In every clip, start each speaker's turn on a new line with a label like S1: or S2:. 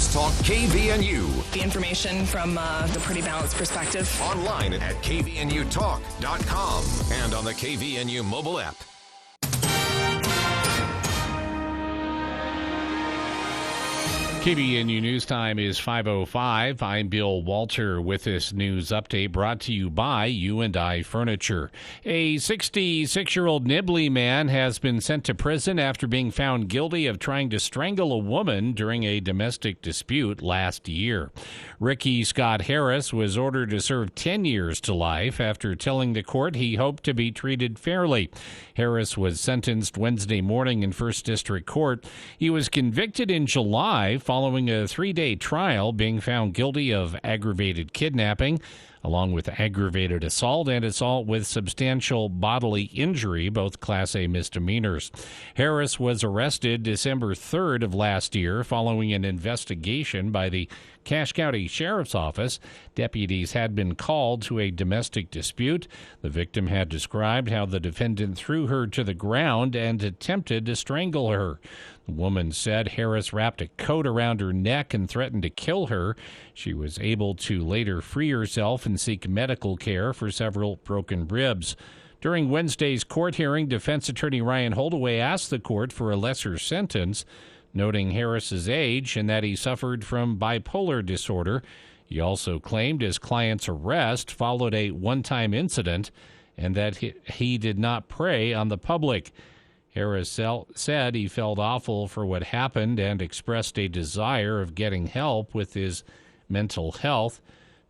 S1: News Talk KVNU.
S2: The information from the Pretty Balanced Perspective.
S1: Online at kvnutalk.com and on the KVNU mobile app.
S3: KVNU News Time is 5:05. I'm Bill Walter with this news update brought to you by U&I Furniture. A 66-year-old Nibley man has been sent to prison after being found guilty of trying to strangle a woman during a domestic dispute last year. Ricky Scott Harris was ordered to serve 10 years to life after telling the court he hoped to be treated fairly. Harris was sentenced Wednesday morning in First District Court. He was convicted in July following a 3-day trial, being found guilty of aggravated kidnapping, along with aggravated assault and assault with substantial bodily injury, both Class A misdemeanors. Harris was arrested December 3rd of last year following an investigation by the Cache County Sheriff's Office. Deputies had been called to a domestic dispute. The victim had described how the defendant threw her to the ground and attempted to strangle her. The woman said Harris wrapped a coat around her neck and threatened to kill her. She was able to later free herself and seek medical care for several broken ribs. During Wednesday's court hearing, defense attorney Ryan Holdaway asked the court for a lesser sentence, noting Harris's age and that he suffered from bipolar disorder. He also claimed his client's arrest followed a one-time incident and that he did not prey on the public. Harris said he felt awful for what happened and expressed a desire of getting help with his mental health.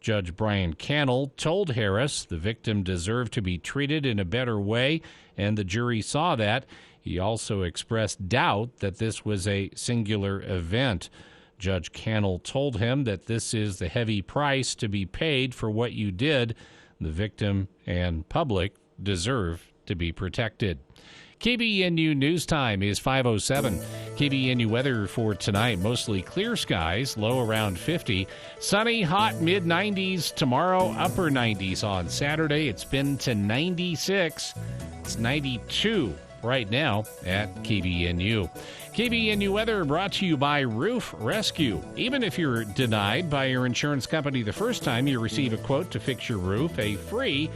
S3: Judge Brian Cannell told Harris the victim deserved to be treated in a better way, and the jury saw that. He also expressed doubt that this was a singular event. Judge Cannell told him that this is the heavy price to be paid for what you did. The victim and public deserve to be protected. KVNU News Time is 5:07. KVNU weather for tonight, mostly clear skies, low around 50. Sunny, hot, mid-90s. Tomorrow, upper 90s on Saturday. It's been to 96. It's 92 right now at KVNU. KVNU weather brought to you by Roof Rescue. Even if you're denied by your insurance company the first time you receive a quote to fix your roof, a free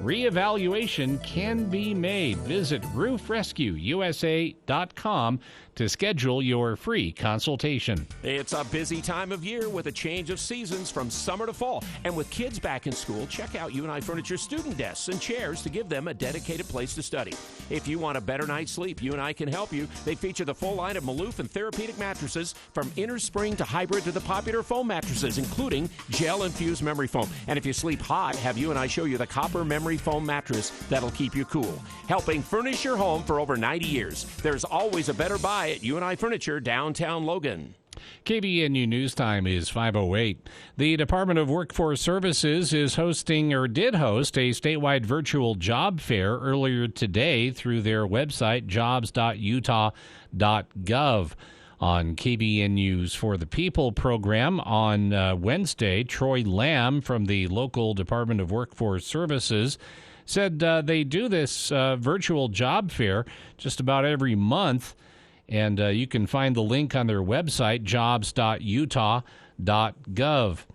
S3: reevaluation can be made. Visit roofrescueusa.com to schedule your free consultation.
S4: It's a busy time of year with a change of seasons from summer to fall. And with kids back in school, check out U&I Furniture student desks and chairs to give them a dedicated place to study. If you want a better night's sleep, U&I can help you. They feature the full line of Maloof and therapeutic mattresses, from inner spring to hybrid to the popular foam mattresses, including gel-infused memory foam. And if you sleep hot, have U&I show you the copper memory foam mattress that'll keep you cool. Helping furnish your home for over 90 years. There's always a better buy at U&I Furniture, downtown Logan.
S3: KVNU News Time is 5:08. The Department of Workforce Services is hosting, or did host, a statewide virtual job fair earlier today through their website, jobs.utah.gov. On KVNU's For the People program on Wednesday, Troy Lamb from the local Department of Workforce Services said they do this virtual job fair just about every month. And you can find the link on their website, jobs.utah.gov.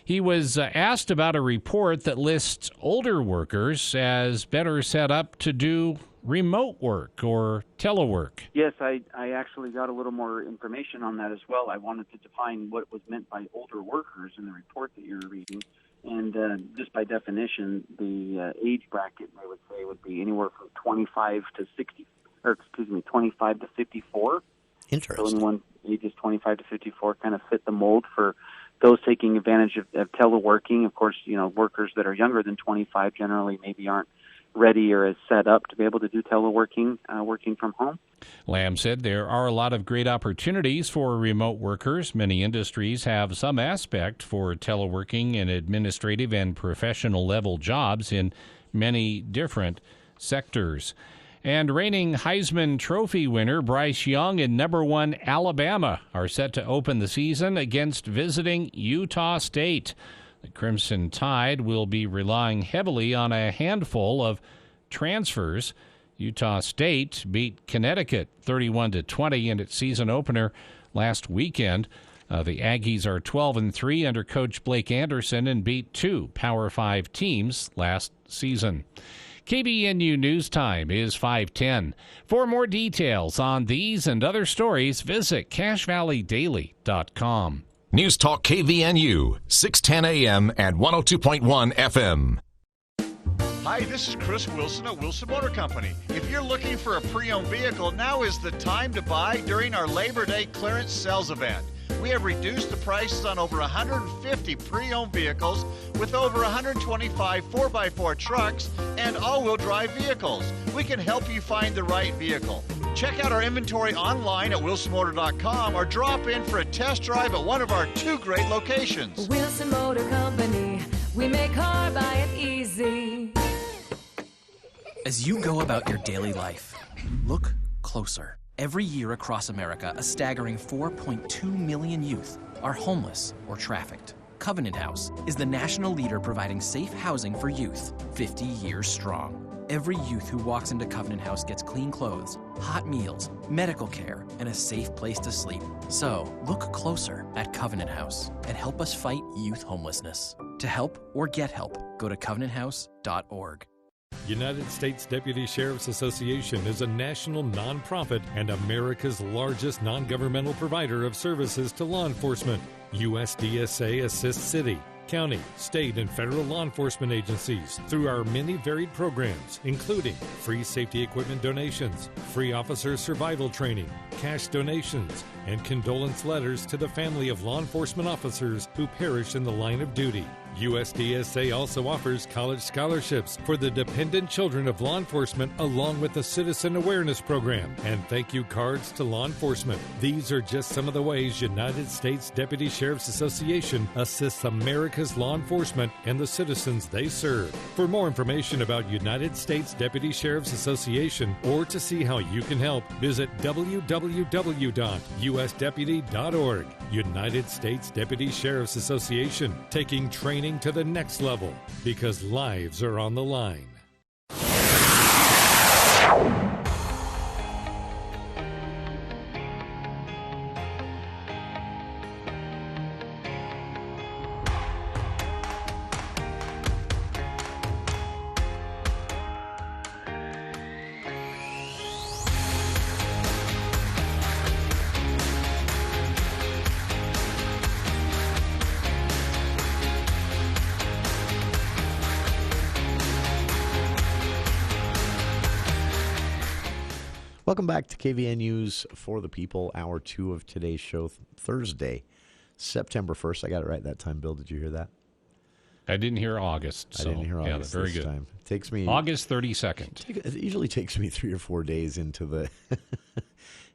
S3: He was asked about a report that lists older workers as better set up to do remote work or telework.
S5: Yes, I actually got a little more information on that as well. I wanted to define what was meant by older workers in the report that you're reading. And just by definition, the age bracket, I would say, would be anywhere from 25 to 54.
S6: Interesting.
S5: So anyone ages 25 to 54 kind of fit the mold for those taking advantage of teleworking. Of course, workers that are younger than 25 generally maybe aren't ready or as set up to be able to do teleworking, working from home.
S3: Lamb said there are a lot of great opportunities for remote workers. Many industries have some aspect for teleworking and administrative and professional level jobs in many different sectors. And reigning Heisman Trophy winner Bryce Young and number 1 Alabama are set to open the season against visiting Utah State. The Crimson Tide will be relying heavily on a handful of transfers. Utah State beat Connecticut 31-20 in its season opener last weekend. The Aggies are 12-3 under Coach Blake Anderson and beat 2 Power 5 teams last season. KVNU News Time is 5:10. For more details on these and other stories, visit CacheValleyDaily.com.
S1: News Talk KVNU, 610 AM and 102.1 FM.
S6: Hi, this is Chris Wilson at Wilson Motor Company. If you're looking for a pre-owned vehicle, now is the time to buy during our Labor Day clearance sales event. We have reduced the prices on over 150 pre-owned vehicles with over 125 4x4 trucks and all-wheel drive vehicles. We can help you find the right vehicle. Check out our inventory online at wilsonmotor.com or drop in for a test drive at one of our 2 great locations.
S7: Wilson Motor Company, we make car buying easy.
S8: As you go about your daily life, look closer. Every year across America, a staggering 4.2 million youth are homeless or trafficked. Covenant House is the national leader providing safe housing for youth, 50 years strong. Every youth who walks into Covenant House gets clean clothes, hot meals, medical care, and a safe place to sleep. So, look closer at Covenant House and help us fight youth homelessness. To help or get help, go to covenanthouse.org.
S9: United States Deputy Sheriff's Association is a national nonprofit and America's largest non-governmental provider of services to law enforcement. USDSA assists city, county, state, and federal law enforcement agencies through our many varied programs, including free safety equipment donations, free officer survival training, cash donations, and condolence letters to the family of law enforcement officers who perish in the line of duty. USDSA also offers college scholarships for the dependent children of law enforcement, along with a citizen awareness program and thank you cards to law enforcement. These are just some of the ways United States Deputy Sheriff's Association assists America's law enforcement and the citizens they serve. For more information about United States Deputy Sheriff's Association or to see how you can help, visit www.usdeputy.org. United States Deputy Sheriff's Association, taking training to the next level because lives are on the line.
S10: Welcome back to KVNU's For the People, Hour 2 of today's show, Thursday, September 1st. I got it right that time, Bill. Did you hear that?
S3: I didn't hear August.
S10: I didn't hear August
S3: very
S10: this
S3: good.
S10: time. It takes me
S3: August 32nd.
S10: It usually takes me 3 or 4 days into the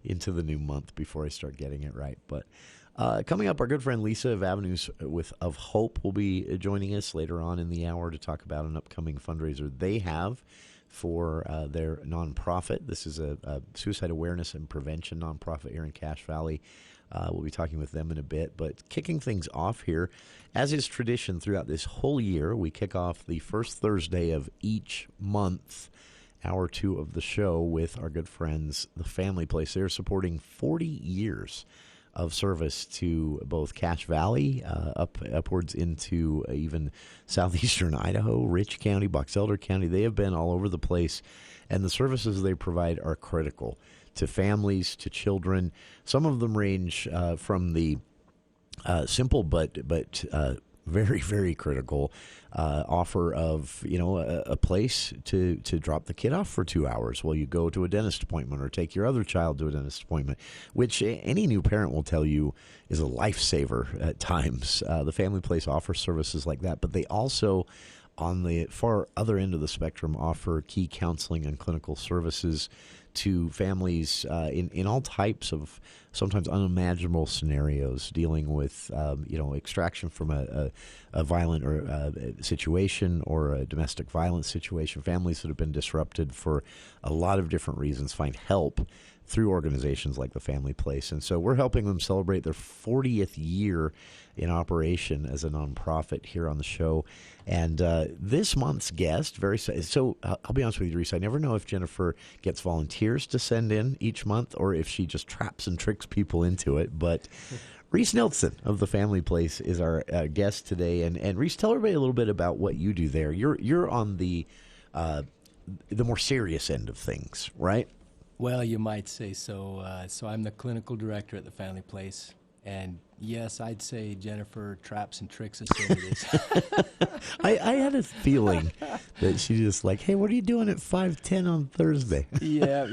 S10: into the new month before I start getting it right. But coming up, our good friend Lisa of Avenues of Hope will be joining us later on in the hour to talk about an upcoming fundraiser they have for their nonprofit. This is a suicide awareness and prevention nonprofit here in Cache Valley. We'll be talking with them in a bit. But kicking things off here, as is tradition throughout this whole year, we kick off the first Thursday of each month, hour 2 of the show, with our good friends, the Family Place. They're supporting 40 years of service to both Cache Valley, upwards into even southeastern Idaho, Rich County, Box Elder County. They have been all over the place, and the services they provide are critical to families, to children. Some of them range from the simple but very, very critical offer of, a place to drop the kid off for 2 hours while you go to a dentist appointment or take your other child to a dentist appointment, which any new parent will tell you is a lifesaver at times. The Family Place offers services like that, but they also, on the far other end of the spectrum, offer key counseling and clinical services to families in all types of sometimes unimaginable scenarios, dealing with extraction from a violent or situation or a domestic violence situation. Families that have been disrupted for a lot of different reasons find help through organizations like the Family Place. And so we're helping them celebrate their 40th year in operation as a nonprofit here on the show. And this month's guest, I'll be honest with you, Reece, I never know if Jennifer gets volunteers to send in each month or if she just traps and tricks people into it. But Reece Nielson of the Family Place is our guest today, and Reece, tell everybody a little bit about what you do there. You're on the more serious end of things, right?
S11: Well, you might say so. So I'm the clinical director at the Family Place, and yes, I'd say Jennifer traps and tricks us into this.
S10: I had a feeling that she just like, hey, what are you doing at 5:10 on Thursday?
S11: Yeah.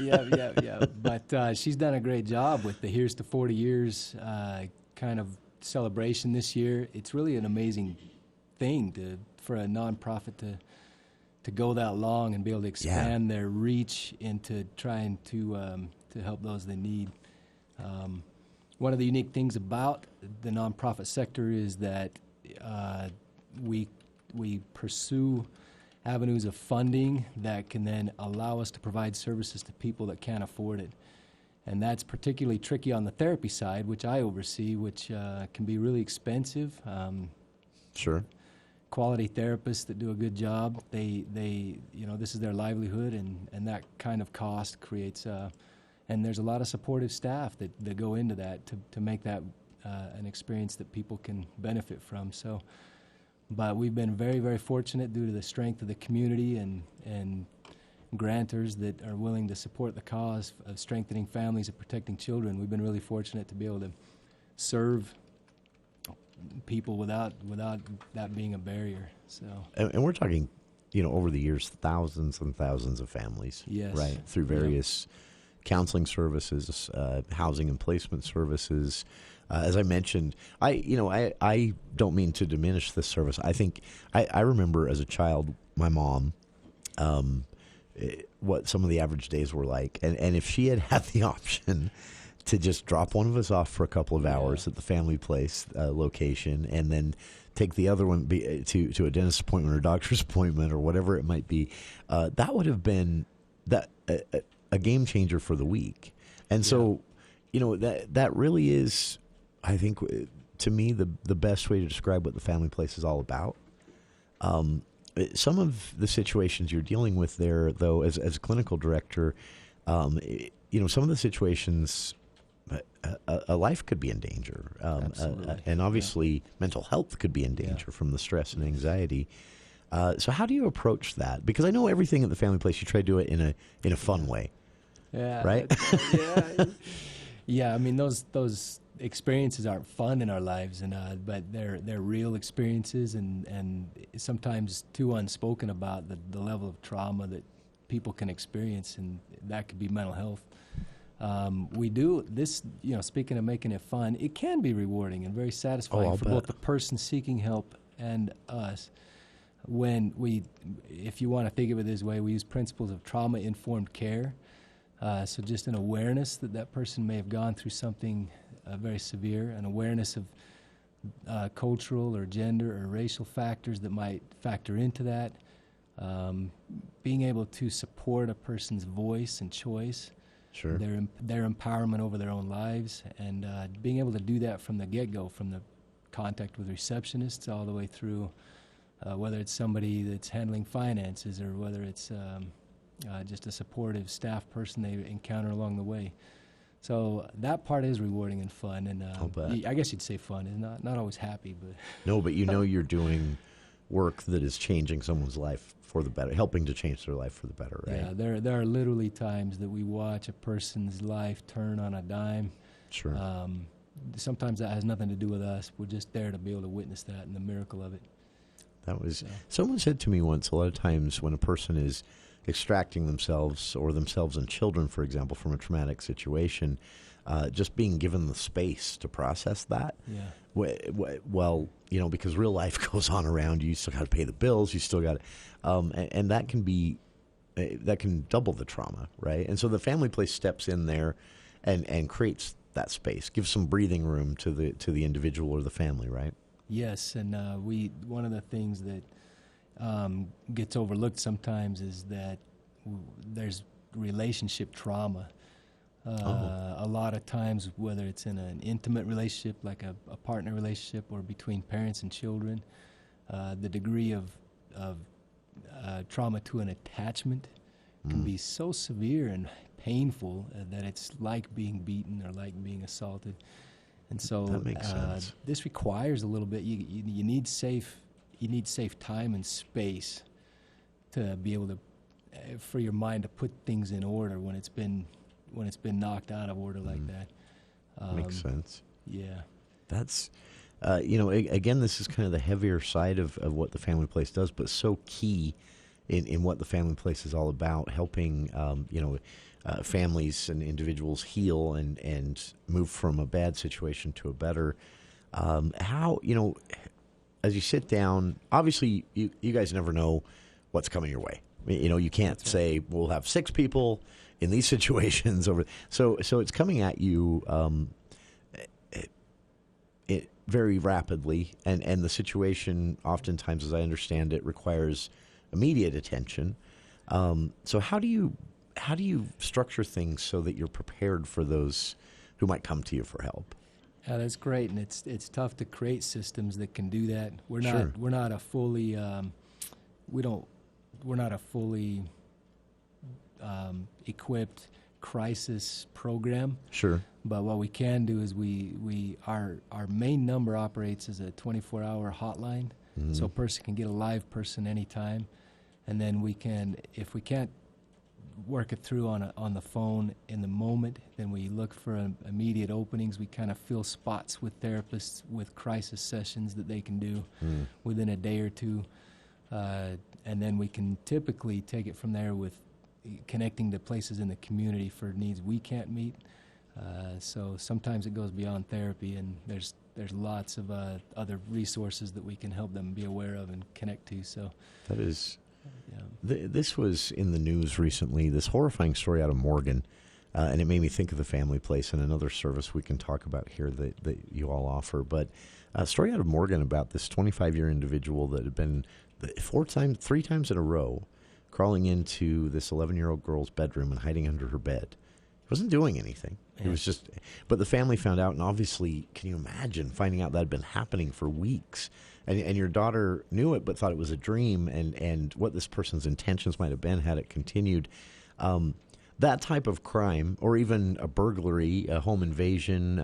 S11: But she's done a great job with the Here's to 40 Years kind of celebration this year. It's really an amazing thing for a nonprofit to go that long and be able to expand their reach into trying to help those they need. One of the unique things about the nonprofit sector is that we pursue avenues of funding that can then allow us to provide services to people that can't afford it. And that's particularly tricky on the therapy side, which I oversee, which can be really expensive.
S10: Sure.
S11: Quality therapists that do a good job, they this is their livelihood, and that kind of cost creates and there's a lot of supportive staff that go into that to make that an experience that people can benefit from. So, but we've been very, very fortunate due to the strength of the community and grantors that are willing to support the cause of strengthening families and protecting children. We've been really fortunate to be able to serve people without that being a barrier. So,
S10: and we're talking, over the years, thousands and thousands of families,
S11: yes,
S10: right, through various counseling services, housing and placement services. As I mentioned, I don't mean to diminish this service. I think I remember as a child, my mom, what some of the average days were like, and if she had the option to just drop one of us off for a couple of hours at the Family Place location, and then take the other one to a dentist appointment or doctor's appointment or whatever it might be, that would have been a game changer for the week. And so, that really is, I think, to me, the best way to describe what the Family Place is all about. Some of the situations you're dealing with there, though, as a clinical director, some of the situations, a life could be in danger. And obviously mental health could be in danger from the stress and anxiety. So how do you approach that? Because I know everything at the Family Place, you try to do it in a fun way.
S11: Yeah.
S10: Right?
S11: Yeah. I mean, those experiences aren't fun in our lives, but they're real experiences, and sometimes too unspoken about the level of trauma that people can experience, and that could be mental health. We do this, speaking of making it fun, it can be rewarding and very satisfying for both the person seeking help and us. If you want to think of it this way, we use principles of trauma-informed care. So just an awareness that person may have gone through something very severe, an awareness of cultural or gender or racial factors that might factor into that, being able to support a person's voice and choice,
S10: sure,
S11: their empowerment over their own lives, and being able to do that from the get-go, from the contact with receptionists all the way through, whether it's somebody that's handling finances or whether it's just a supportive staff person they encounter along the way. So that part is rewarding and fun, and I guess you'd say fun. It's not always happy, but
S10: no, but you're doing work that is changing someone's life for the better, helping to change their life for the better, right?
S11: Yeah, there are literally times that we watch a person's life turn on a dime.
S10: Sure.
S11: Sometimes that has nothing to do with us. We're just there to be able to witness that and the miracle of it.
S10: Someone said to me once, a lot of times when a person is extracting themselves and children, for example, from a traumatic situation, just being given the space to process that.
S11: Yeah.
S10: Well, because real life goes on around you. You still got to pay the bills. You still got to, and that can double the trauma, right? And so the Family Place steps in there and creates that space, gives some breathing room to the individual or the family, right?
S11: Yes, and one of the things that gets overlooked sometimes is that there's relationship trauma. A lot of times, whether it's in an intimate relationship, like a partner relationship, or between parents and children, the degree of trauma to an attachment can be so severe and painful that it's like being beaten or like being assaulted. And so
S10: that makes sense.
S11: This requires a little bit. You need safe time and space to be able to for your mind to put things in order when it's been knocked out of order like that.
S10: Makes sense.
S11: Yeah.
S10: That's, again, this is kind of the heavier side of what the Family Place does, but so key in what the Family Place is all about, helping, families and individuals heal and move from a bad situation to a better. How, as you sit down, obviously you guys never know what's coming your way. You can't say we'll have 6 people in these situations over. So it's coming at you it very rapidly, and the situation oftentimes, as I understand it, requires immediate attention. So how do you structure things so that you're prepared for those who might come to you for help?
S11: Yeah, that's great, and it's tough to create systems that can do that. We're not a fully equipped crisis program.
S10: Sure.
S11: But what we can do is our main number operates as a 24-hour hotline, so a person can get a live person anytime, and then we can, if we can't work it through on the phone in the moment, then we look for immediate openings. We kind of fill spots with therapists with crisis sessions that they can do within a day or two, and then we can typically take it from there with connecting to places in the community for needs we can't meet. So sometimes it goes beyond therapy, and there's lots of other resources that we can help them be aware of and connect to. So
S10: that is, this was in the news recently. This horrifying story out of Morgan, and it made me think of the Family Place and another service we can talk about here that you all offer. But a story out of Morgan about this 25-year individual that had been 3 times in a row crawling into this 11-year-old girl's bedroom and hiding under her bed. He wasn't doing anything. It was just, but the family found out, and obviously, can you imagine finding out that had been happening for weeks? And your daughter knew it, but thought it was a dream, and what this person's intentions might have been had it continued. That type of crime, or even a burglary, a home invasion,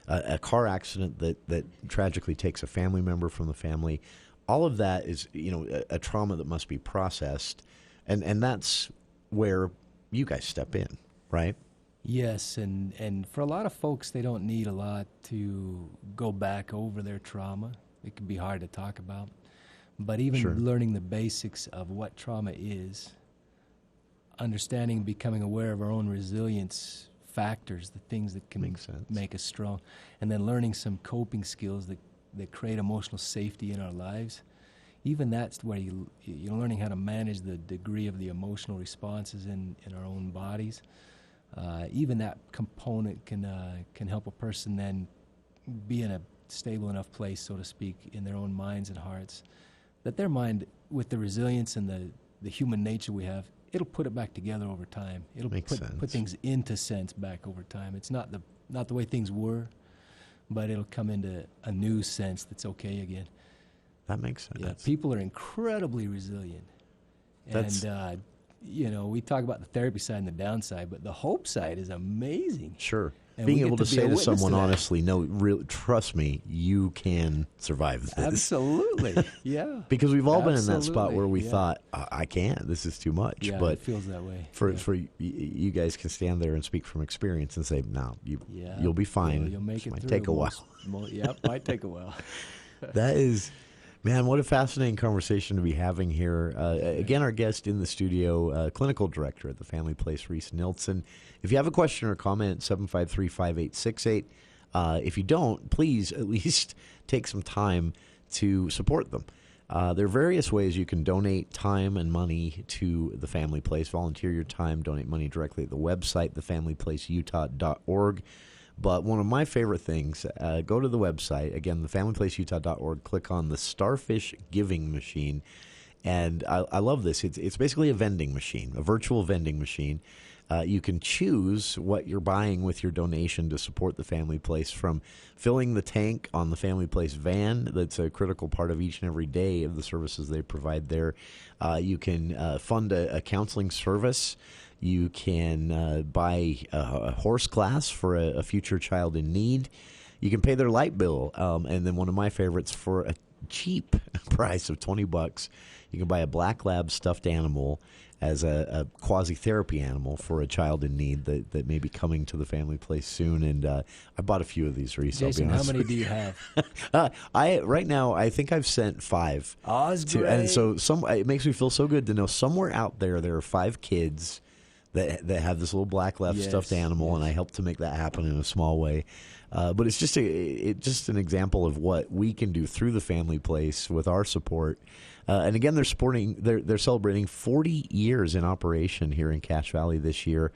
S10: a car accident that tragically takes a family member from the family, all of that is, a trauma that must be processed, and that's where you guys step in, right?
S11: Yes, and for a lot of folks, they don't need a lot to go back over their trauma. It can be hard to talk about. But even learning the basics of what trauma is, understanding, becoming aware of our own resilience factors, the things that can make us strong, and then learning some coping skills that create emotional safety in our lives. Even that's where you're learning how to manage the degree of the emotional responses in our own bodies. Even that component can help a person then be in a stable enough place, so to speak, in their own minds and hearts, that their mind, with the resilience and the human nature we have, it'll put it back together over time. It'll put things into sense back over time. It's not the way things were, but it'll come into a new sense that's okay again.
S10: That makes sense.
S11: Yeah, people are incredibly resilient. And we talk about the therapy side and the downside, but the hope side is amazing.
S10: Sure.
S11: And
S10: being able to say to someone honestly, no, really, trust me, you can survive this.
S11: Absolutely, yeah.
S10: Because we've all been in that spot where we thought, I can't, this is too much.
S11: Yeah,
S10: but
S11: it feels that way.
S10: For you guys can stand there and speak from experience and say, no, you'll be fine.
S11: You'll make it
S10: might
S11: through.
S10: take a while.
S11: Might take a while.
S10: That is... Man, what a fascinating conversation to be having here. Again, our guest in the studio, clinical director at the Family Place, Reece Nielson. If you have a question or comment, 753-5868. If you don't, please at least take some time to support them. There are various ways you can donate time and money to the Family Place. Volunteer your time, donate money directly at the website, thefamilyplaceutah.org. But one of my favorite things, go to the website, again, thefamilyplaceutah.org, click on the Starfish Giving Machine, and I love this. It's basically a vending machine, a virtual vending machine. You can choose what you're buying with your donation to support the Family Place, from filling the tank on the Family Place van. That's a critical part of each and every day of the services they provide there. You can fund a counseling service. You can buy a horse class for a future child in need. You can pay their light bill, and then one of my favorites, for a cheap price of $20, you can buy a black lab stuffed animal as a quasi-therapy animal for a child in need that may be coming to the family place soon. And I bought a few of these, Reece.
S11: Jason, how many do you have?
S10: Right now, I think I've sent 5.
S11: Oh, that's great.
S10: And so it makes me feel so good to know somewhere out there are 5 kids that have this little black lab stuffed animal, and I helped to make that happen in a small way. But it's just an example of what we can do through the family place with our support. And again, they're celebrating 40 years in operation here in Cache Valley this year.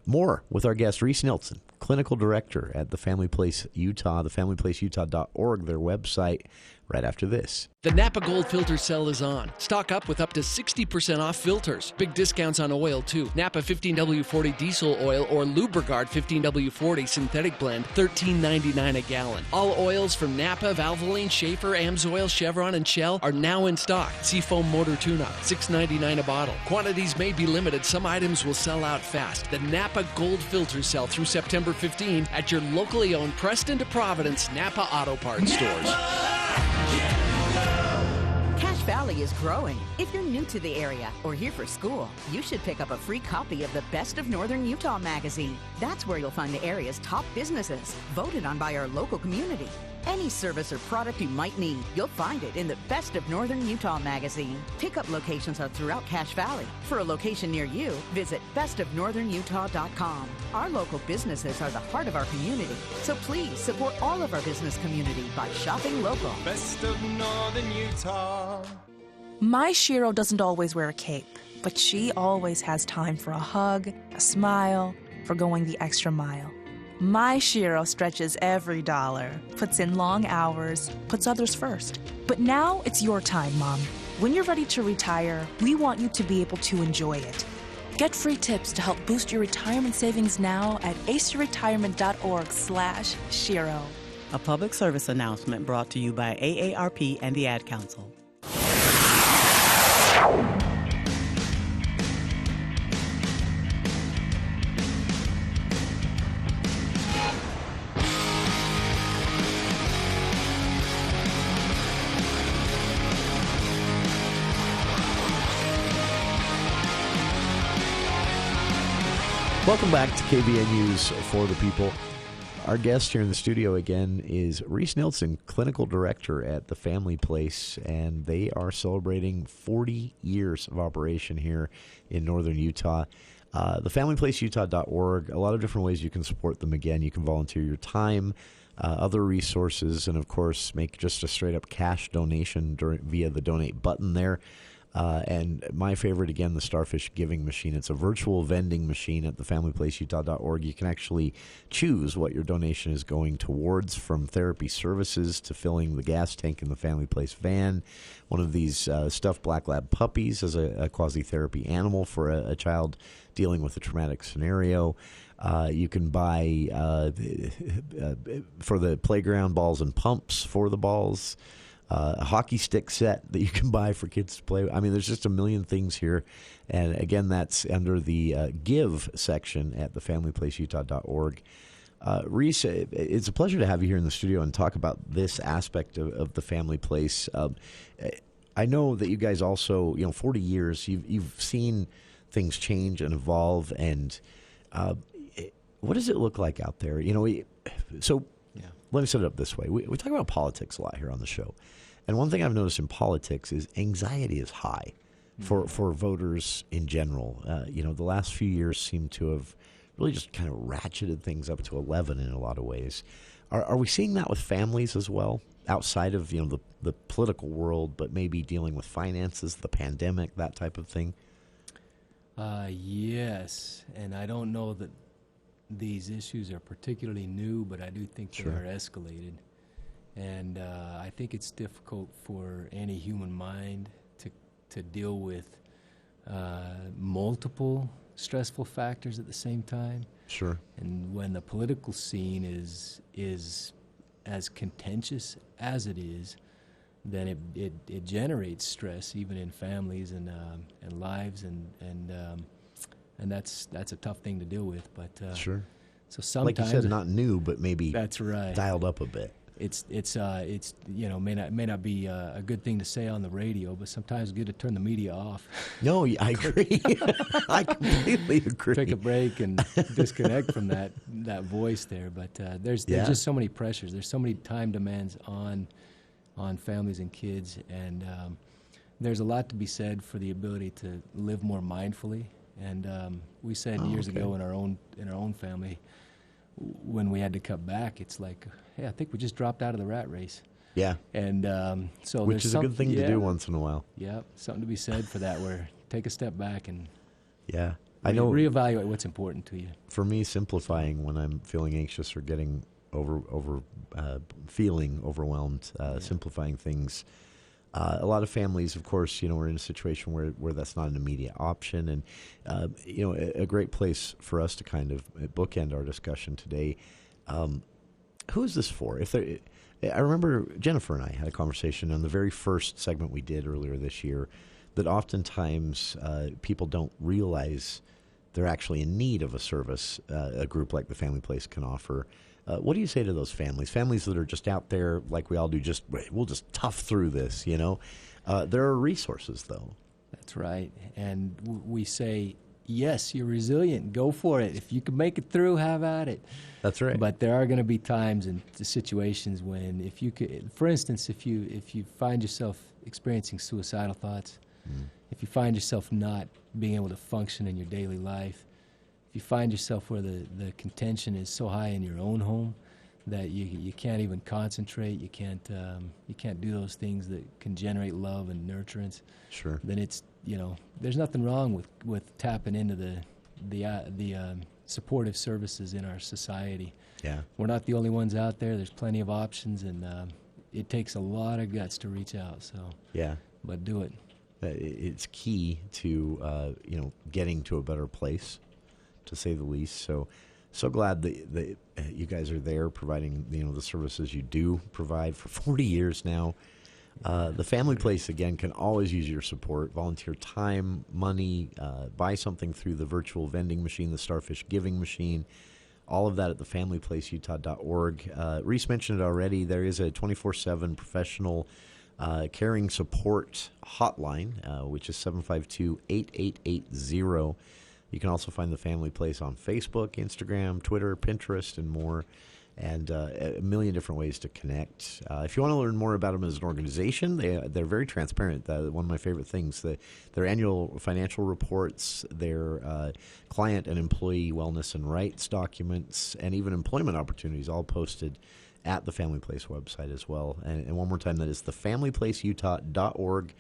S10: More with our guest, Reece Nielson, clinical director at the Family Place Utah, thefamilyplaceutah.org, their website, right after this.
S12: The Napa Gold Filter Sale is on. Stock up with up to 60% off filters. Big discounts on oil, too. Napa 15W40 diesel oil or Lubrigard 15W40 synthetic blend, $13.99 a gallon. All oils from Napa, Valvoline, Schaefer, Amsoil, Chevron, and Shell are now in stock. Seafoam motor tuna, $6.99 a bottle. Quantities may be limited. Some items will sell out fast. The Napa Gold Filter Sale through September 15 at your locally owned Preston to Providence Napa Auto Parts stores.
S13: Cache Valley is growing. If you're new to the area or here for school, you should pick up a free copy of the Best of Northern Utah magazine. That's where you'll find the area's top businesses, voted on by our local community. Any service or product you might need, you'll find it in the Best of Northern Utah magazine. Pickup locations are throughout Cache Valley. For a location near you, visit bestofnorthernutah.com. Our local businesses are the heart of our community, so please support all of our business community by shopping local.
S14: Best of Northern Utah.
S2: My Shiro doesn't always wear a cape, but she always has time for a hug, a smile, for going the extra mile. My Shiro stretches every dollar, puts in long hours, puts others first. But now it's your time, Mom. When you're ready to retire, we want you to be able to enjoy it. Get free tips to help boost your retirement savings now at aceyourretirement.org/Shiro.
S15: A public service announcement brought to you by AARP and the Ad Council.
S10: Welcome back to KVN News for the People. Our guest here in the studio again is Reece Nielson, clinical director at the Family Place, and they are celebrating 40 years of operation here in northern Utah. TheFamilyPlaceUtah.org, a lot of different ways you can support them. Again, you can volunteer your time, other resources, and of course make just a straight-up cash donation via the donate button there. And my favorite, again, the Starfish Giving Machine. It's a virtual vending machine at thefamilyplaceutah.org. You can actually choose what your donation is going towards, from therapy services to filling the gas tank in the Family Place van. One of these stuffed black lab puppies as a quasi-therapy animal for a child dealing with a traumatic scenario. You can buy for the playground balls and pumps for the balls. A hockey stick set that you can buy for kids to play. I mean, there's just a million things here. And again, that's under the Give section at thefamilyplaceutah.org. Reece, it's a pleasure to have you here in the studio and talk about this aspect of the Family Place. I know that you guys also, 40 years, you've seen things change and evolve. And what does it look like out there? Let me set it up this way. We talk about politics a lot here on the show. And one thing I've noticed in politics is anxiety is high for voters in general. The last few years seem to have really just kind of ratcheted things up to 11 in a lot of ways. Are we seeing that with families as well, outside of the political world, but maybe dealing with finances, the pandemic, that type of thing?
S11: Yes, and I don't know that these issues are particularly new, but I do think they are escalated. And I think it's difficult for any human mind to deal with multiple stressful factors at the same time.
S10: Sure.
S11: And when the political scene is as contentious as it is, then it generates stress even in families and lives, and that's a tough thing to deal with. But
S10: sure.
S11: So sometimes,
S10: like you said, not new, but maybe
S11: that's right,
S10: dialed up a bit.
S11: It's may not be a good thing to say on the radio, but sometimes it's good to turn the media off.
S10: No, I agree. I completely agree.
S11: Take a break and disconnect from that voice there. But there's just so many pressures. There's so many time demands on families and kids, and there's a lot to be said for the ability to live more mindfully. And we said years ago in our own family, when we had to cut back, it's like, hey, I think we just dropped out of the rat race.
S10: Yeah.
S11: And so
S10: which is a good thing to do once in a while.
S11: Yeah, something to be said for that, where take a step back and
S10: I know
S11: reevaluate what's important to you.
S10: For me, simplifying when I'm feeling anxious or getting feeling overwhelmed, simplifying things. A lot of families, of course, we're in a situation where that's not an immediate option. And, a great place for us to kind of bookend our discussion today. Who is this for? I remember Jennifer and I had a conversation on the very first segment we did earlier this year that oftentimes people don't realize they're actually in need of a service a group like the Family Place can offer. What do you say to those families that are just out there like we all do, we'll just tough through this, There are resources, though.
S11: That's right. And we say, yes, you're resilient. Go for it. If you can make it through, have at it.
S10: That's right.
S11: But there are going to be times and situations when, if you could, for instance, if you find yourself experiencing suicidal thoughts, if you find yourself not being able to function in your daily life, if you find yourself where the contention is so high in your own home that you can't even concentrate, you can't do those things that can generate love and nurturance.
S10: Sure.
S11: Then it's there's nothing wrong with tapping into the supportive services in our society.
S10: Yeah.
S11: We're not the only ones out there. There's plenty of options, and it takes a lot of guts to reach out. So
S10: yeah,
S11: but do it.
S10: It's key to getting to a better place, to say the least. So glad that you guys are there providing the services you do provide for 40 years now. The Family Place, again, can always use your support, volunteer time, money, buy something through the virtual vending machine, the Starfish Giving Machine, all of that at thefamilyplaceutah.org. Reece mentioned it already. There is a 24/7 professional caring support hotline, which is 752-8880. You can also find the Family Place on Facebook, Instagram, Twitter, Pinterest, and more, and a million different ways to connect. If you want to learn more about them as an organization, they're very transparent. One of my favorite things, their annual financial reports, their client and employee wellness and rights documents, and even employment opportunities, all posted at the Family Place website as well. And one more time, that is thefamilyplaceutah.org.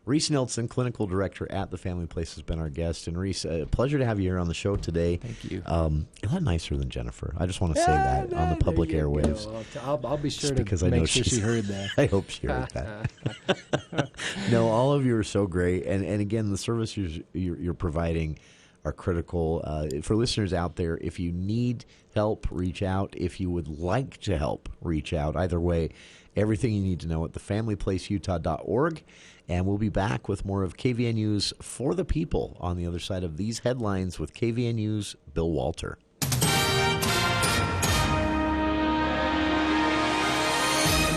S10: Reece Nielson, Clinical Director at the Family Place, has been our guest. And Reece, a pleasure to have you here on the show today.
S11: Thank you.
S10: A lot nicer than Jennifer. I just want to say that on the public airwaves.
S11: I'll be sure
S10: because
S11: to
S10: I know
S11: make sure she heard that.
S10: I hope she heard that. No, all of you are so great. And again, the services you're providing are critical. For listeners out there, if you need help, reach out. If you would like to help, reach out. Either way, everything you need to know at thefamilyplaceutah.org. And we'll be back with more of KVNU's For the People on the other side of these headlines with KVNU's Bill Walter.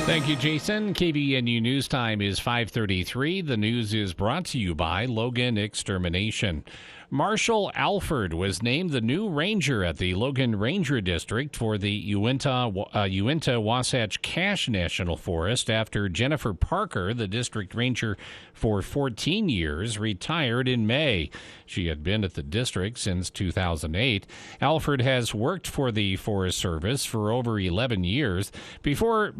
S3: Thank you, Jason. KVNU News Time is 5:33. The news is brought to you by Logan Extermination. Marshall Alford was named the new ranger at the Logan Ranger District for the Uinta-Wasatch Cache National Forest after Jennifer Parker, the district ranger for 14 years, retired in May. She had been at the district since 2008. Alford has worked for the Forest Service for over 11 years. Before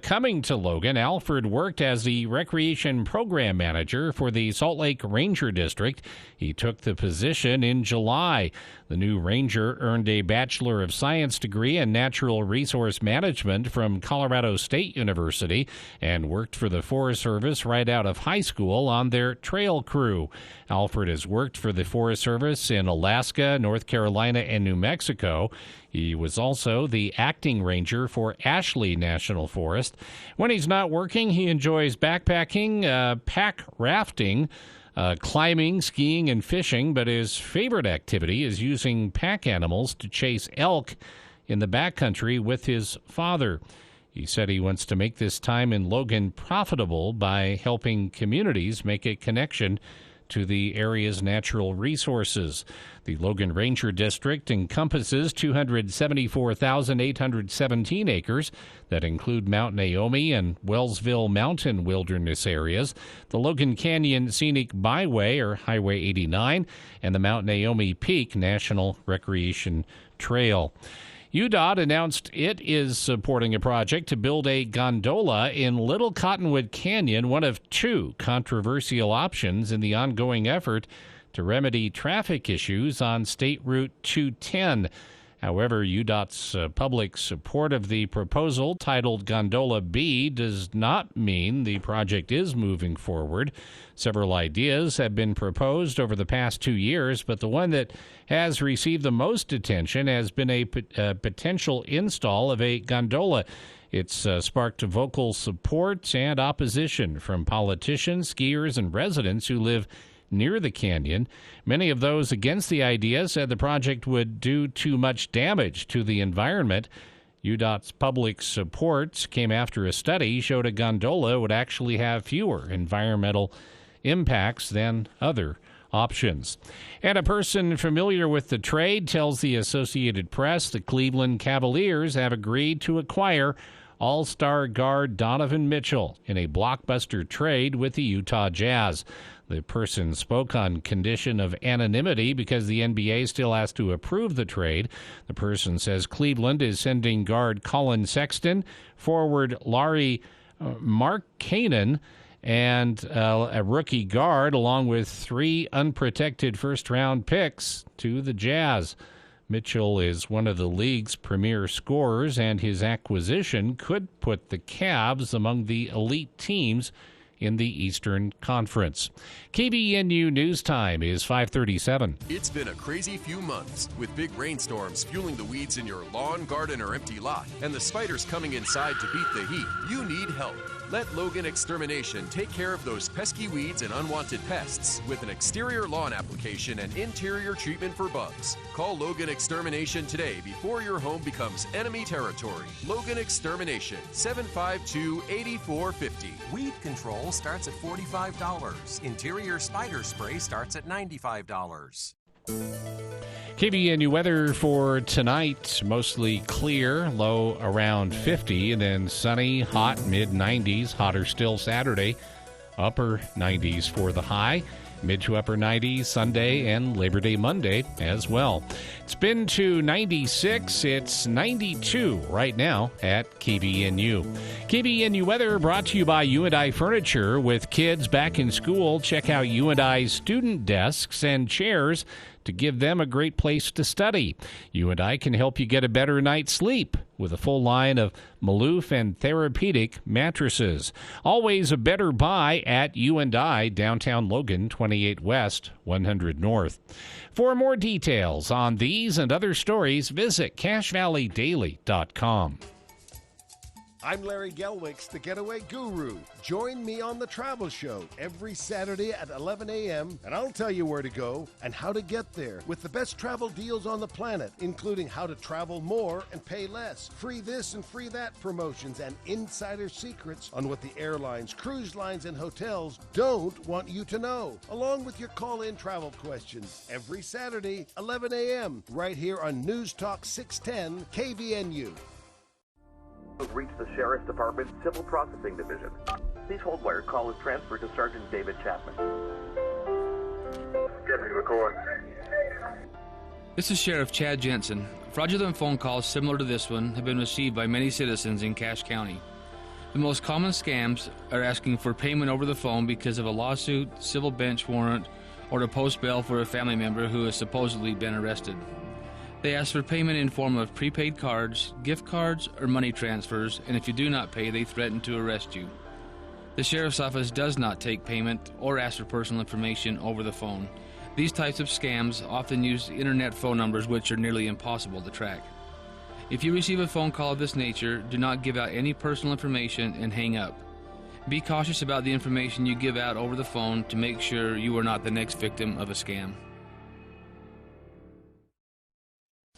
S3: coming to Logan, Alford worked as the Recreation Program Manager for the Salt Lake Ranger District. He took the position in July. The new ranger earned a Bachelor of Science degree in Natural Resource Management from Colorado State University and worked for the Forest Service right out of high school on their trail crew. Alford has worked for the Forest Service in Alaska, North Carolina, and New Mexico. He was also the acting ranger for Ashley National Forest. When he's not working, he enjoys backpacking, pack rafting, climbing, skiing, and fishing, but his favorite activity is using pack animals to chase elk in the backcountry with his father. He said he wants to make this time in Logan profitable by helping communities make a connection to the area's natural resources. The Logan Ranger District encompasses 274,817 acres that include Mount Naomi and Wellsville Mountain Wilderness areas, the Logan Canyon Scenic Byway, or Highway 89, and the Mount Naomi Peak National Recreation Trail. UDOT announced it is supporting a project to build a gondola in Little Cottonwood Canyon, one of two controversial options in the ongoing effort to remedy traffic issues on State Route 210. However, UDOT's public support of the proposal, titled Gondola B, does not mean the project is moving forward. Several ideas have been proposed over the past 2 years, but the one that has received the most attention has been a potential install of a gondola. It's sparked vocal support and opposition from politicians, skiers, and residents who live near the canyon. Many of those against the idea said the project would do too much damage to the environment. UDOT's public support came after a study showed a gondola would actually have fewer environmental impacts than other options. And a person familiar with the trade tells the Associated Press the Cleveland Cavaliers have agreed to acquire All-Star guard Donovan Mitchell in a blockbuster trade with the Utah Jazz. The person spoke on condition of anonymity because the NBA still has to approve the trade. The person says Cleveland is sending guard Colin Sexton, forward Larry Markkanen, and a rookie guard, along with 3 unprotected first-round picks, to the Jazz. Mitchell is one of the league's premier scorers, and his acquisition could put the Cavs among the elite teams in the Eastern Conference. KVNU News Time is 5:37.
S16: It's been a crazy few months with big rainstorms fueling the weeds in your lawn, garden, or empty lot, and the spiders coming inside to beat the heat. You need help. Let Logan Extermination take care of those pesky weeds and unwanted pests with an exterior lawn application and interior treatment for bugs. Call Logan Extermination today before your home becomes enemy territory. Logan Extermination, 752-8450.
S17: Weed control starts at $45. Interior spider spray starts at $95.
S3: KVNU weather for tonight, mostly clear, low around 50, and then sunny, hot, mid-90s, hotter still Saturday, upper 90s for the high, mid to upper 90s Sunday and Labor Day Monday as well. It's been to 96, it's 92 right now at KVNU. KVNU weather brought to you by U&I Furniture. With kids back in school, check out U&I's student desks and chairs to give them a great place to study. U&I can help you get a better night's sleep with a full line of Maloof and Therapeutic mattresses. Always a better buy at U&I, downtown Logan, 28 West, 100 North. For more details on these and other stories, visit CashValleyDaily.com.
S18: I'm Larry Gelwicks, the Getaway Guru. Join me on The Travel Show every Saturday at 11 a.m., and I'll tell you where to go and how to get there with the best travel deals on the planet, including how to travel more and pay less, free this and free that promotions, and insider secrets on what the airlines, cruise lines, and hotels don't want you to know, along with your call-in travel questions. Every Saturday, 11 a.m., right here on News Talk 610 KVNU.
S19: Reached the Sheriff's Department Civil Processing Division. Please hold where call is transferred to Sergeant David Chapman. Deputy record.
S20: This is Sheriff Chad Jensen. Fraudulent phone calls similar to this one have been received by many citizens in Cache County. The most common scams are asking for payment over the phone because of a lawsuit, civil bench warrant, or to post bail for a family member who has supposedly been arrested. They ask for payment in form of prepaid cards, gift cards, or money transfers, and if you do not pay, they threaten to arrest you. The Sheriff's Office does not take payment or ask for personal information over the phone. These types of scams often use internet phone numbers which are nearly impossible to track. If you receive a phone call of this nature, do not give out any personal information and hang up. Be cautious about the information you give out over the phone to make sure you are not the next victim of a scam.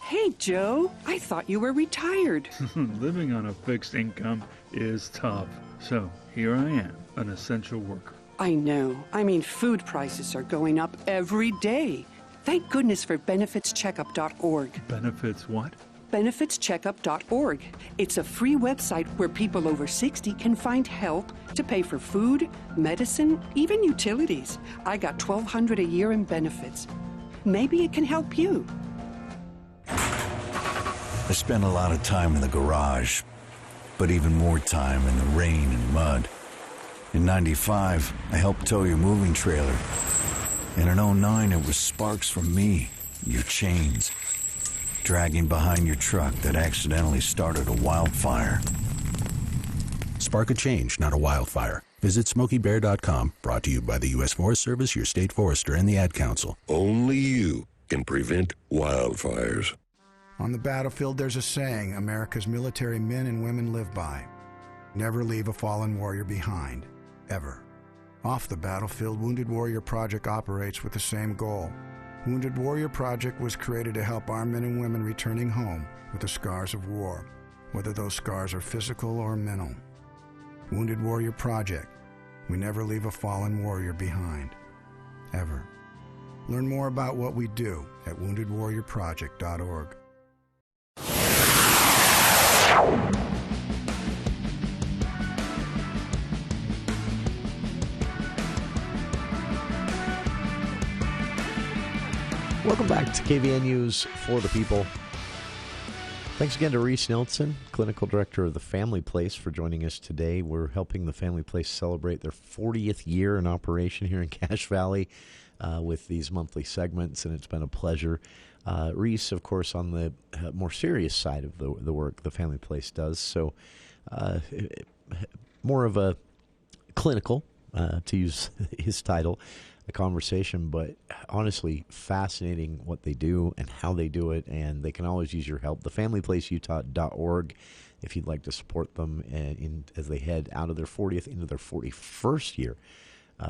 S21: Hey, Joe, I thought you were retired.
S22: Living on a fixed income is tough. So here I am, an essential worker.
S21: I know. I mean, food prices are going up every day. Thank goodness for benefitscheckup.org.
S22: Benefits what?
S21: benefitscheckup.org. It's a free website where people over 60 can find help to pay for food, medicine, even utilities. I got $1,200 a year in benefits. Maybe it can help you.
S23: I spent a lot of time in the garage, but even more time in the rain and mud. In '95, I helped tow your moving trailer. And in '09, it was sparks from me, your chains, dragging behind your truck that accidentally started a wildfire.
S24: Spark a change, not a wildfire. Visit SmokeyBear.com, brought to you by the U.S. Forest Service, your state forester, and the Ad Council.
S25: Only you can prevent wildfires.
S26: On the battlefield, there's a saying America's military men and women live by. Never leave a fallen warrior behind, ever. Off the battlefield, Wounded Warrior Project operates with the same goal. Wounded Warrior Project was created to help our men and women returning home with the scars of war, whether those scars are physical or mental. Wounded Warrior Project. We never leave a fallen warrior behind, ever. Learn more about what we do at woundedwarriorproject.org.
S10: Welcome back to KVN News for the People. Thanks again to Reece Nielson, Clinical Director of the Family Place, for joining us today. We're helping the Family Place celebrate their 40th year in operation here in Cache Valley with these monthly segments, and it's been a pleasure. Reece, of course, on the more serious side of the work the Family Place does, so more of a clinical, to use his title, a conversation, but honestly fascinating what they do and how they do it, and they can always use your help. TheFamilyPlaceUtah.org if you'd like to support them as they head out of their 40th into their 41st year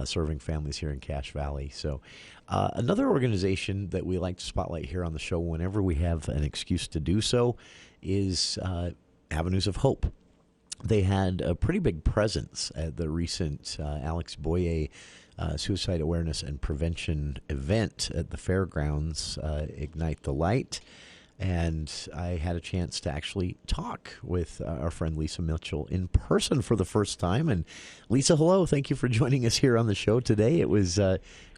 S10: serving families here in Cache Valley. So another organization that we like to spotlight here on the show whenever we have an excuse to do so is Avenues of Hope. They had a pretty big presence at the recent Alex Boyer Suicide Awareness and Prevention event at the fairgrounds, Ignite the Light. And I had a chance to actually talk with our friend Lisa Mitchell in person for the first time. And Lisa, hello. Thank you for joining us here on the show today. It was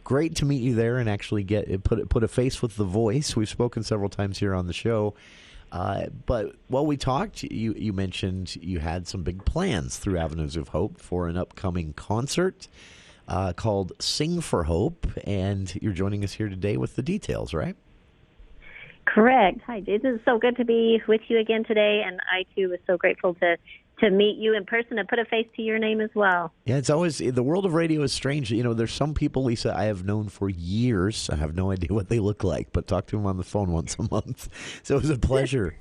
S10: great to meet you there and actually put a face with the voice. We've spoken several times here on the show. But while we talked, you mentioned you had some big plans through Avenues of Hope for an upcoming concert called Sing for Hope, and you're joining us here today with the details, right?
S27: Correct. Hi, Jason. It's so good to be with you again today, and I, too, was so grateful to meet you in person and put a face to your name as well.
S10: Yeah, it's always, the world of radio is strange. You know, there's some people, Lisa, I have known for years. I have no idea what they look like, but talk to them on the phone once a month. So it was a pleasure.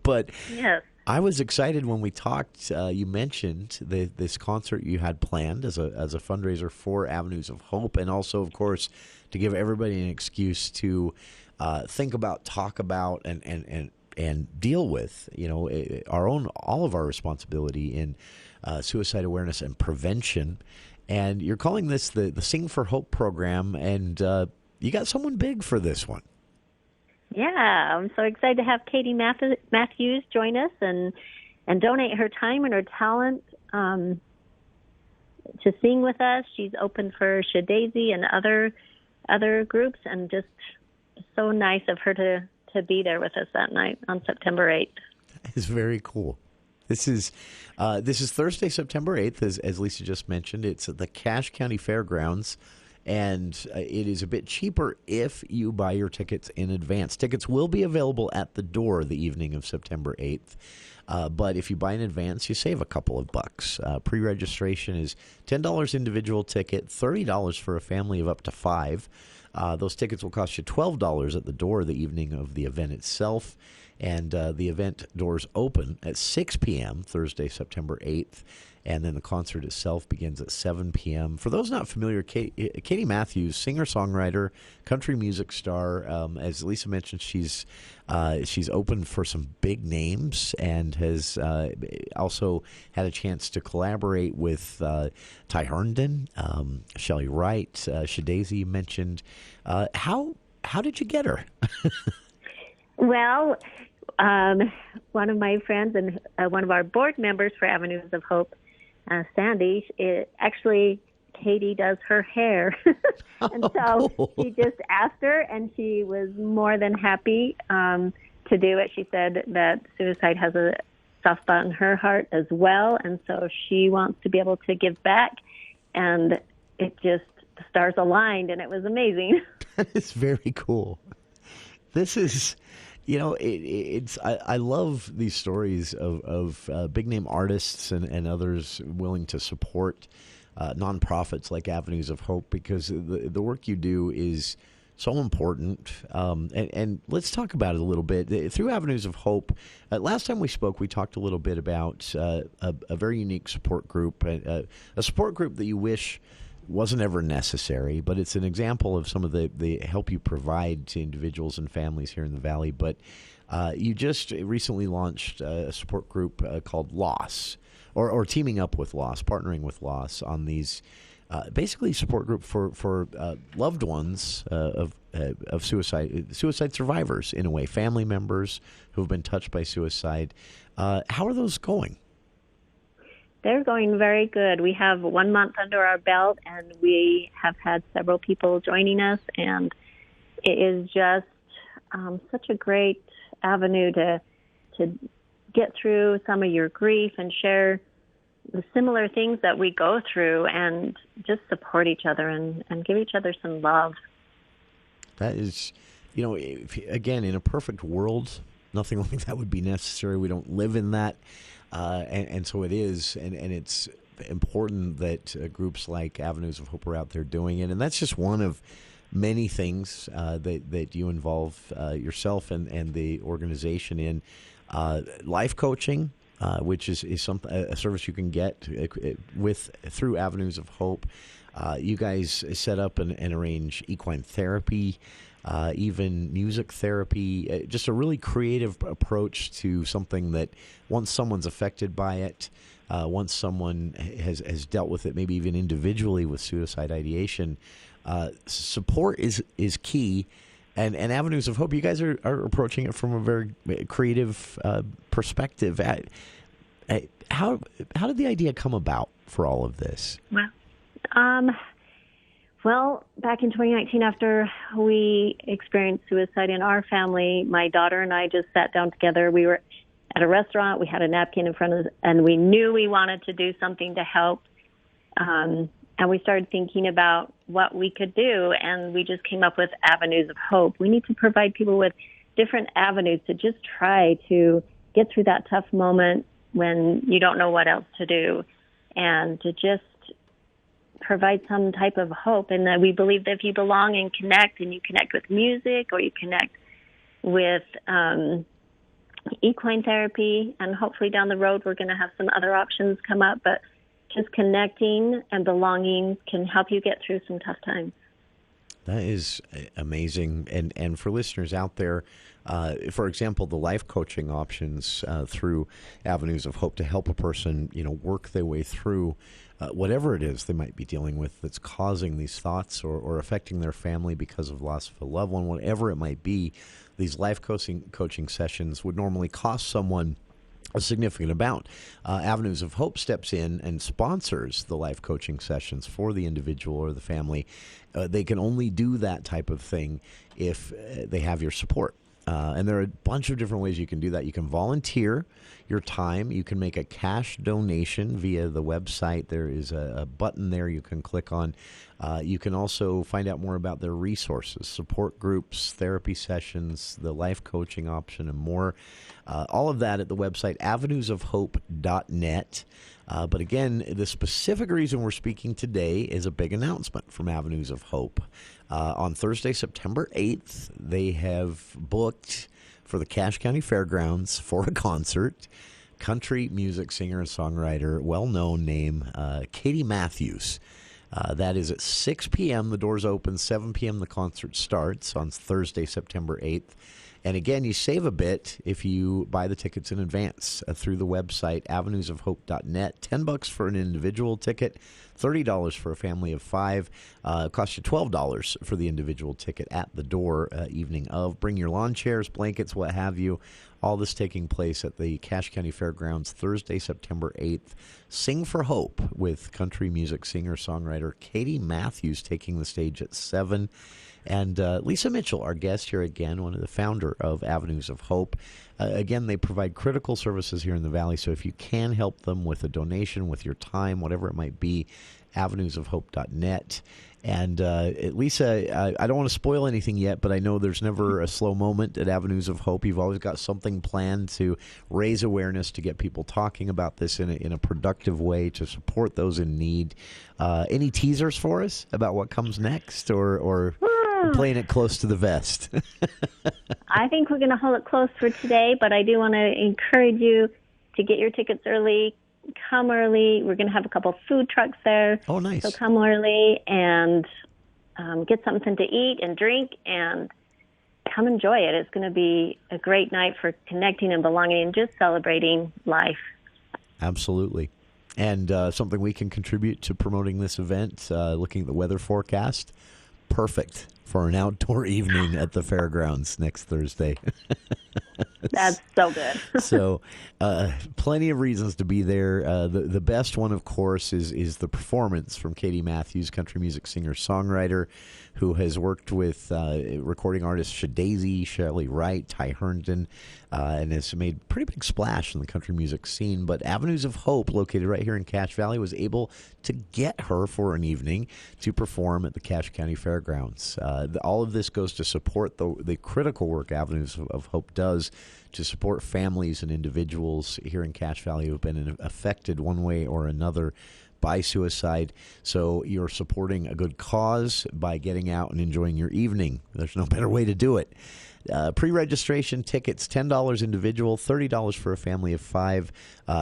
S10: But
S27: yes.
S10: I was excited when we talked. You mentioned this concert you had planned as a fundraiser for Avenues of Hope, and also, of course, to give everybody an excuse to think about, talk about, and deal with, all of our responsibility in suicide awareness and prevention. And you're calling this the Sing for Hope program, and you got someone big for this one.
S27: Yeah, I'm so excited to have Katie Matthews join us and donate her time and her talent to sing with us. She's open for Shadaisy and other groups, and just so nice of her to be there with us that night on September 8th.
S10: It's very cool. This is Thursday, September 8th, as Lisa just mentioned. It's at the Cache County Fairgrounds. And it is a bit cheaper if you buy your tickets in advance. Tickets will be available at the door the evening of September 8th. But if you buy in advance, you save a couple of bucks. Pre-registration is $10 individual ticket, $30 for a family of up to 5. Those tickets will cost you $12 at the door the evening of the event itself. And the event doors open at 6 p.m. Thursday, September 8th. and then the concert itself begins at 7 p.m. For those not familiar, Katie Matthews, singer-songwriter, country music star. As Lisa mentioned, she's opened for some big names and has also had a chance to collaborate with Ty Herndon, Shelley Wright, Shadazy you mentioned. How did you get her?
S27: Well, one of my friends and one of our board members for Avenues of Hope, Sandy, actually Katie does her hair. And so
S10: cool.
S27: She just asked her, and she was more than happy to do it. She said that suicide has a soft spot in her heart as well, and so she wants to be able to give back. And it just, the stars aligned, and it was amazing.
S10: That is very cool. This is... I love these stories of big name artists and others willing to support nonprofits like Avenues of Hope, because the work you do is so important. And let's talk about it a little bit. Through Avenues of Hope, last time we spoke, we talked a little bit about a very unique support group, a support group that you wish wasn't ever necessary, but it's an example of some of the help you provide to individuals and families here in the Valley. But you just recently launched a support group called Loss, or teaming up with Loss, partnering with Loss on these basically support group for loved ones of suicide survivors, in a way, family members who have been touched by suicide. How are those going?
S27: They're going very good. We have 1 month under our belt, and we have had several people joining us, and it is just such a great avenue to get through some of your grief and share the similar things that we go through, and just support each other and give each other some love.
S10: That is, again, in a perfect world, nothing like that would be necessary. We don't live in that. And so it is, and it's important that groups like Avenues of Hope are out there doing it. And that's just one of many things that you involve yourself and the organization in. Life coaching, which is a service you can get through Avenues of Hope. You guys set up and arrange equine therapy, even music therapy, just a really creative approach to something that once someone's affected by it, once someone has dealt with it, maybe even individually with suicide ideation, support is key. And Avenues of Hope, you guys are approaching it from a very creative perspective. How did the idea come about for all of this?
S27: Well, back in 2019, after we experienced suicide in our family, my daughter and I just sat down together. We were at a restaurant. We had a napkin in front of us, and we knew we wanted to do something to help. And we started thinking about what we could do, and we just came up with Avenues of Hope. We need to provide people with different avenues to just try to get through that tough moment when you don't know what else to do, and to just provide some type of hope. And that we believe that if you belong and you connect with music, or you connect with equine therapy, and hopefully down the road we're going to have some other options come up, but just connecting and belonging can help you get through some tough times.
S10: That is amazing. And for listeners out there, for example, the life coaching options through Avenues of Hope to help a person, work their way through whatever it is they might be dealing with that's causing these thoughts or affecting their family because of loss of a loved one, whatever it might be. These life coaching sessions would normally cost someone a significant amount. Avenues of Hope steps in and sponsors the life coaching sessions for the individual or the family. They can only do that type of thing if they have your support. And there are a bunch of different ways you can do that. You can volunteer your time. You can make a cash donation via the website. There is a button there you can click on. You can also find out more about their resources, support groups, therapy sessions, the life coaching option, and more. All of that at the website, avenuesofhope.net. But again, the specific reason we're speaking today is a big announcement from Avenues of Hope. On Thursday, September 8th, they have booked for the Cache County Fairgrounds for a concert country music singer and songwriter, well-known name, Katie Matthews. That is at 6 p.m. The doors open, 7 p.m. The concert starts on Thursday, September 8th. And again, you save a bit if you buy the tickets in advance through the website, avenuesofhope.net. $10 for an individual ticket, $30 for a family of 5. It costs you $12 for the individual ticket at the door evening of. Bring your lawn chairs, blankets, what have you. All this taking place at the Cache County Fairgrounds Thursday, September 8th. Sing for Hope with country music singer-songwriter Katie Matthews taking the stage at 7. And Lisa Mitchell, our guest here again, one of the founder of Avenues of Hope. Again, they provide critical services here in the Valley, so if you can help them with a donation, with your time, whatever it might be, avenuesofhope.net. And Lisa, I don't want to spoil anything yet, but I know there's never a slow moment at Avenues of Hope. You've always got something planned to raise awareness, to get people talking about this in a productive way, to support those in need. Any teasers for us about what comes next, or playing it close to the vest?
S27: I think we're going to hold it close for today, but I do want to encourage you to get your tickets early. Come early. We're going to have a couple food trucks there.
S10: Oh, nice.
S27: So come early and get something to eat and drink and come enjoy it. It's going to be a great night for connecting and belonging and just celebrating life.
S10: Absolutely. And something we can contribute to promoting this event, looking at the weather forecast, perfect for an outdoor evening at the fairgrounds next Thursday.
S27: That's so good.
S10: So plenty of reasons to be there. The best one, of course, is the performance from Katie Matthews, country music singer-songwriter, who has worked with recording artists Shadazy, Shelley Wright, Ty Herndon, and has made a pretty big splash in the country music scene. But Avenues of Hope, located right here in Cache Valley, was able to get her for an evening to perform at the Cache County Fairgrounds. All of this goes to support the critical work Avenues of Hope does to support families and individuals here in Cache Valley who have been affected one way or another by suicide. So you're supporting a good cause by getting out and enjoying your evening. There's no better way to do it. Pre-registration tickets, $10 individual, $30 for a family of 5.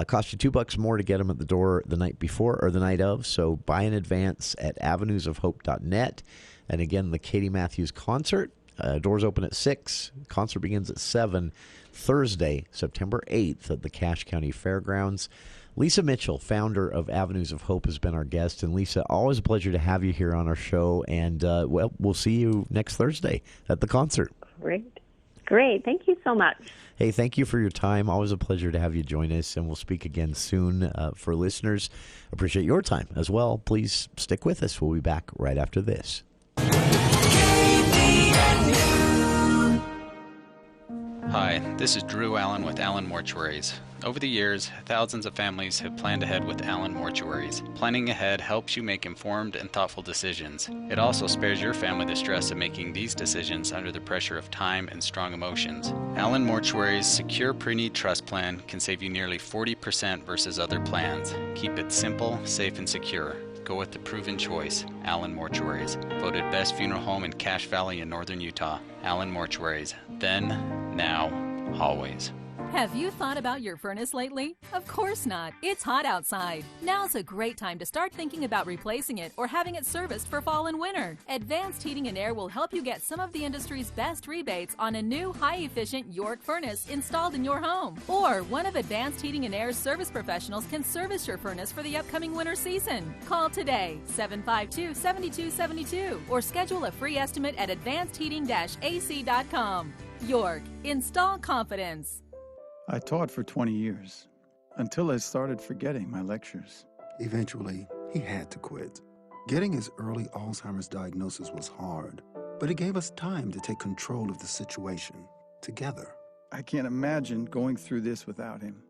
S10: Cost you $2 more to get them at the door the night before or the night of. So buy in advance at avenuesofhope.net. And again, the Katie Matthews concert, doors open at 6. Concert begins at 7. Thursday, September 8th at the Cache County Fairgrounds. Lisa Mitchell, founder of Avenues of Hope, has been our guest. And Lisa, always a pleasure to have you here on our show. And, we'll see you next Thursday at the concert.
S27: Great. Thank you so much.
S10: Hey, thank you for your time. Always a pleasure to have you join us. And we'll speak again soon. For listeners, appreciate your time as well. Please stick with us. We'll be back right after this.
S1: Hi, this is Drew Allen with Allen Mortuaries. Over the years, thousands of families have planned ahead with Allen Mortuaries. Planning ahead helps you make informed and thoughtful decisions. It also spares your family the stress of making these decisions under the pressure of time and strong emotions. Allen Mortuaries' secure pre-need trust plan can save you nearly 40% versus other plans. Keep it simple, safe, and secure. Go with the proven choice, Allen Mortuaries. Voted best funeral home in Cache Valley in northern Utah. Allen Mortuaries. Then, now, always.
S4: Have you thought about your furnace lately? Of course not. It's hot outside. Now's a great time to start thinking about replacing it or having it serviced for fall and winter. Advanced Heating and Air will help you get some of the industry's best rebates on a new high-efficient York furnace installed in your home. Or one of Advanced Heating and Air's service professionals can service your furnace for the upcoming winter season. Call today, 752-7272, or schedule a free estimate at advancedheating-ac.com. York, install confidence.
S5: I taught for 20 years, until I started forgetting my lectures.
S6: Eventually, he had to quit. Getting his early Alzheimer's diagnosis was hard, but it gave us time to take control of the situation, together.
S5: I can't imagine going through this without him.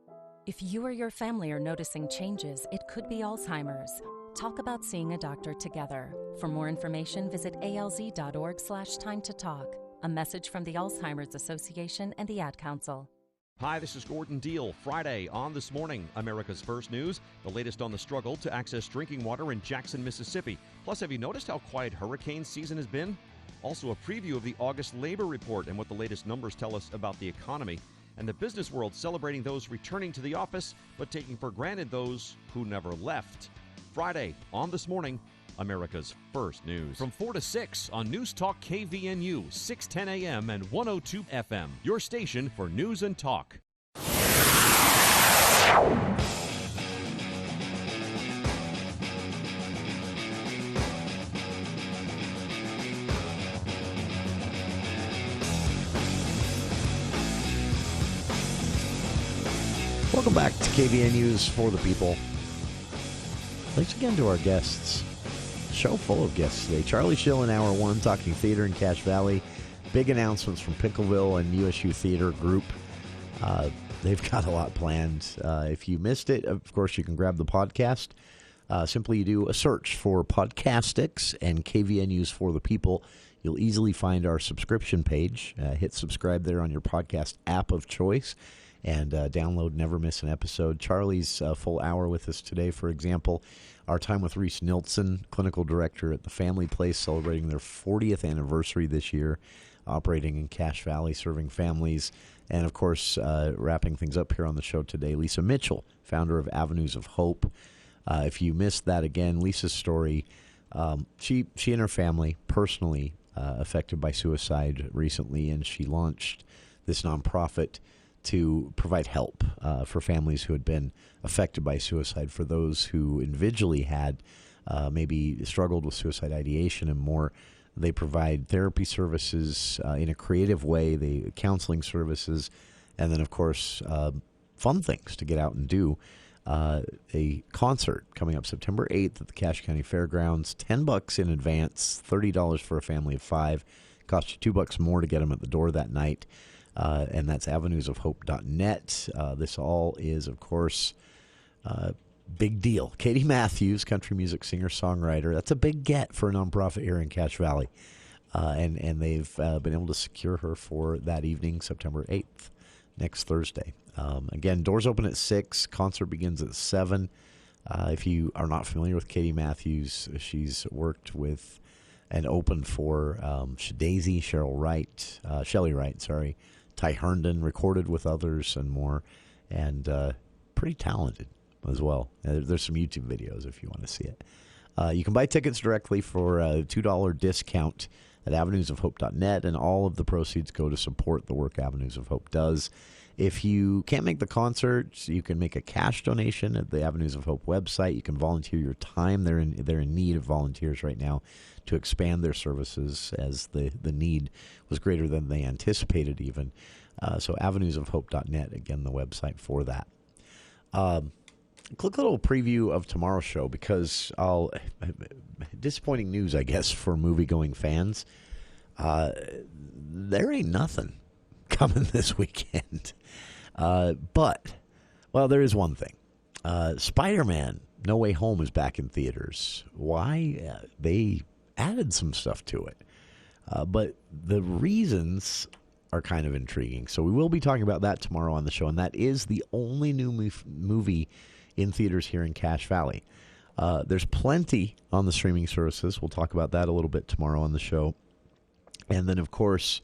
S7: If you or your family are noticing changes, it could be Alzheimer's. Talk about seeing a doctor together. For more information, visit alz.org/time-to-talk. A message from the Alzheimer's Association and the Ad Council.
S8: Hi, this is Gordon Deal. Friday on This Morning, America's First News, the latest on the struggle to access drinking water in Jackson, Mississippi. Plus, have you noticed how quiet hurricane season has been? Also, a preview of the August labor report and what the latest numbers tell us about the economy. and the business world celebrating those returning to the office, but taking for granted those who never left. Friday on This Morning, America's First News. From 4 to 6 on News Talk KVNU, 610 AM and 102 FM. Your station for news and talk.
S10: Welcome back to KVNU's For the People. Thanks again to our guests. Show full of guests today. Charlie Schill in Hour 1 talking theater in Cache Valley. Big announcements from Pinkleville and USU Theater Group. They've got a lot planned. If you missed it, of course, you can grab the podcast. Simply do a search for Podcastics and KVNU's For the People. You'll easily find our subscription page. Hit subscribe there on your podcast app of choice. And download, never miss an episode. Charlie's full hour with us today, for example. Our time with Reece Nielson, clinical director at the Family Place, celebrating their 40th anniversary this year, operating in Cache Valley, serving families. And, of course, wrapping things up here on the show today, Lisa Mitchell, founder of Avenues of Hope. If you missed that again, Lisa's story, she and her family personally affected by suicide recently, and she launched this nonprofit to provide help for families who had been affected by suicide, for those who individually had maybe struggled with suicide ideation and more. They provide therapy services in a creative way, counseling services, and then, of course, fun things to get out and do. A concert coming up September 8th at the Cache County Fairgrounds, $10 in advance, $30 for a family of 5. Costs you $2 more to get them at the door that night. And that's avenuesofhope.net. This all is, of course, big deal. Katie Matthews, country music singer-songwriter. That's a big get for a nonprofit here in Cache Valley. And they've been able to secure her for that evening, September 8th, next Thursday. Again, doors open at 6. Concert begins at 7. If you are not familiar with Katie Matthews, she's worked with and opened for Daisy, Shelley Wright, Ty Herndon, recorded with others and more, and pretty talented as well. There's some YouTube videos if you want to see it. You can buy tickets directly for a $2 discount at avenuesofhope.net, and all of the proceeds go to support the work Avenues of Hope does. If you can't make the concert, you can make a cash donation at the Avenues of Hope website. You can volunteer your time. They're in need of volunteers right now to expand their services, as the need was greater than they anticipated even. So avenuesofhope.net, again, the website for that. Quick little preview of tomorrow's show, because disappointing news, I guess, for movie-going fans. There ain't nothing coming this weekend. But there is one thing. Spider-Man No Way Home is back in theaters. Why? They added some stuff to it. But the reasons are kind of intriguing. So we will be talking about that tomorrow on the show, and that is the only new movie in theaters here in Cache Valley. There's plenty on the streaming services. We'll talk about that a little bit tomorrow on the show. And then, of course,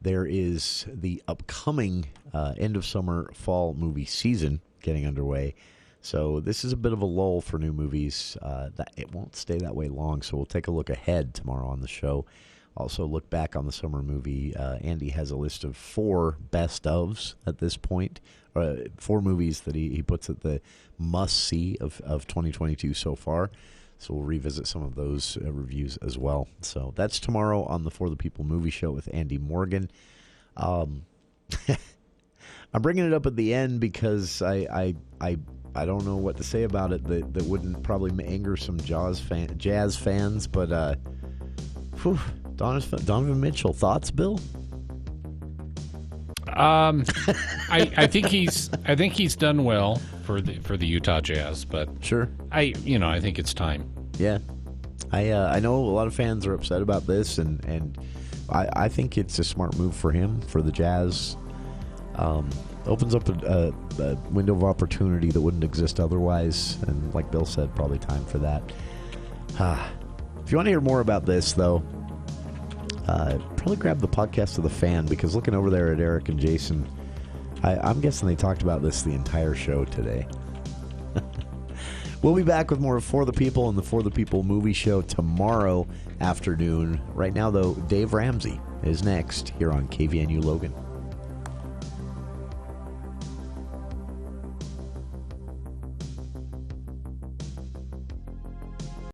S10: there is the upcoming end of summer fall movie season getting underway. So this is a bit of a lull for new movies. That it won't stay that way long, so we'll take a look ahead tomorrow on the show. Also look back on the summer movie. Andy has a list of 4 best-ofs at this point. 4 movies that he puts at the must-see of 2022 so far. So we'll revisit some of those reviews as well. So that's tomorrow on the For the People movie show with Andy Morgan. I'm bringing it up at the end because I don't know what to say about it that wouldn't probably anger some jazz fans. But Donovan Mitchell, thoughts, Bill?
S3: I think he's done well for the Utah Jazz, but
S10: sure,
S3: I think it's time.
S10: Yeah, I know a lot of fans are upset about this, and I think it's a smart move for him, for the Jazz. Opens up a window of opportunity that wouldn't exist otherwise, and like Bill said, probably time for that. If you want to hear more about this, though, probably grab the podcast of The Fan, because looking over there at Eric and Jason, I'm guessing they talked about this the entire show today. We'll be back with more For the People and the For the People movie show tomorrow afternoon. Right now, though, Dave Ramsey is next here on KVNU Logan.